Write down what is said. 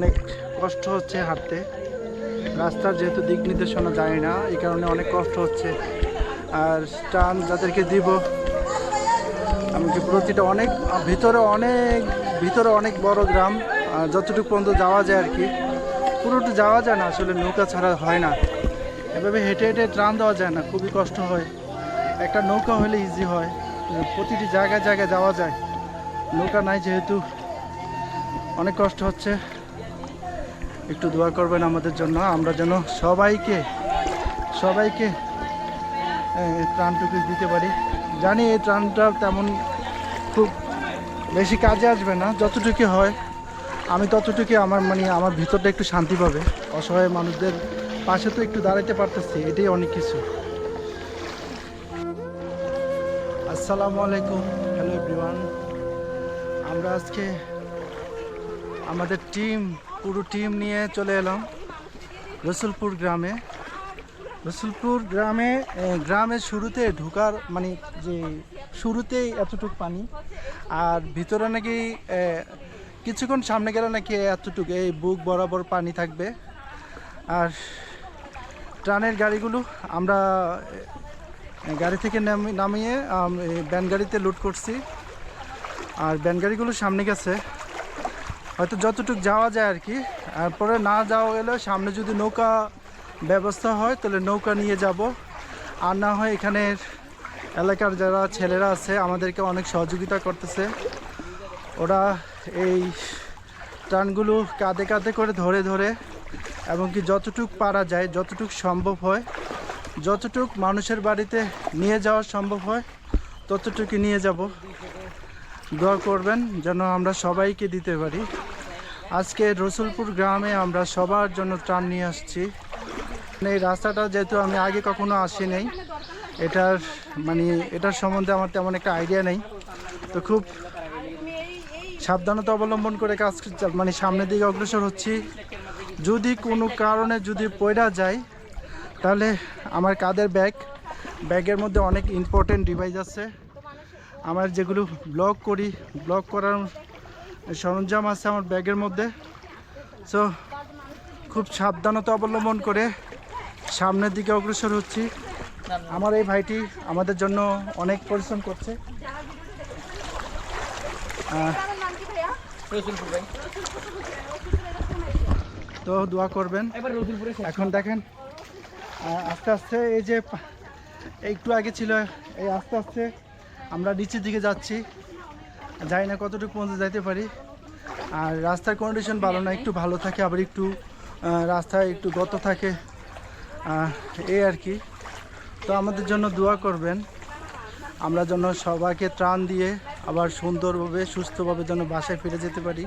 অনেক কষ্ট হচ্ছে হাঁটতে। রাস্তার যেহেতু দিক নির্দেশনা যায় না, এই কারণে অনেক কষ্ট হচ্ছে। আর ত্রাণ যাদেরকে দিব, এমনকি প্রতিটা অনেক ভিতরে অনেক বড় গ্রাম, যতটুকু পর্যন্ত যাওয়া যায় আর কি। পুরোটা যাওয়া যায় না আসলে, নৌকা ছাড়া হয় না। এভাবে হেঁটে হেঁটে ত্রাণ দেওয়া যায় না, খুবই কষ্ট হয়। একটা নৌকা হলে ইজি হয়, প্রতিটি জায়গায় জায়গায় যাওয়া যায়। নৌকা নাই যেহেতু অনেক কষ্ট হচ্ছে। একটু দোয়া করবেন আমাদের জন্য, আমরা যেন সবাইকে ত্রাণটুকু দিতে পারি। জানি এই ত্রাণটা তেমন খুব বেশি কাজে আসবে না, যতটুকু হয় আমি ততটুকু আমার ভিতরটা একটু শান্তি পাবে। অসহায় মানুষদের পাশে তো একটু দাঁড়াতে পারতেছি, এটাই অনেক কিছু। আসসালামু আলাইকুম, হ্যালো এভরিওয়ান। আমরা আজকে আমাদের পুরো টিম নিয়ে চলে এলাম রসুলপুর গ্রামে। গ্রামের শুরুতে ঢোকার যে শুরুতেই এতটুকু পানি, আর ভিতরে নাকি কিছুক্ষণ সামনে গেলে নাকি এতটুকু এই বুক বরাবর পানি থাকবে। আর ট্রানের গাড়িগুলো আমরা গাড়ি থেকে নামিয়ে ভ্যান গাড়িতে লোড করছি। আর ভ্যান গাড়িগুলো সামনে গেছে, হয়তো যতটুকু যাওয়া যায় আর কি। আর পরে না যাওয়া গেলে সামনে যদি নৌকা ব্যবস্থা হয় তাহলে নৌকা নিয়ে যাব। আর না হয় এখানের এলাকার যারা ছেলেরা আছে আমাদেরকে অনেক সহযোগিতা করতেছে। ওরা এই ট্রানগুলো কাঁধে কাঁধে করে ধরে এবং কি যতটুক পারা যায়, যতটুক সম্ভব হয়, যতটুক মানুষের বাড়িতে নিয়ে যাওয়া সম্ভব হয় ততটুকু নিয়ে যাব। দোয়া করবেন যেন আমরা সবাইকে দিতে পারি। আজকে রসুলপুর গ্রামে আমরা সবার জন্য ত্রাণ নিয়ে আসছি। এই রাস্তাটা যেহেতু আমি আগে কখনো আসি নাই, এটার সম্বন্ধে আমার তেমন একটা আইডিয়া নেই, তো খুব সাবধানতা অবলম্বন করে কাজ সামনের দিকে অগ্রসর হচ্ছি। যদি কোনো কারণে যদি পড়া যায় তাহলে আমার কাঁধের ব্যাগের মধ্যে অনেক ইম্পর্টেন্ট ডিভাইস আছে, আমার যেগুলো ব্লগ করার সরঞ্জাম আছে আমার ব্যাগের মধ্যে। সো খুব সাবধানতা অবলম্বন করে সামনের দিকে অগ্রসর হচ্ছি। আমার এই ভাইটি আমাদের জন্য অনেক পরিশ্রম করছে। তো দোয়া করবেন। এখন দেখেন আস্তে আস্তে এই যে একটু আগে ছিল, এই আস্তে আস্তে আমরা নিচের দিকে যাচ্ছি। জানি না কতটুকু পর্যন্ত যাইতে পারি। আর রাস্তার কন্ডিশন ভালো না, একটু ভালো থাকে আবার একটু রাস্তায় একটু গর্ত থাকে, এই আর কি। তো আমাদের জন্য দোয়া করবেন, আমরা যেন সবাইকে ত্রাণ দিয়ে আবার সুন্দরভাবে সুস্থভাবে যেন বাসায় ফিরে যেতে পারি।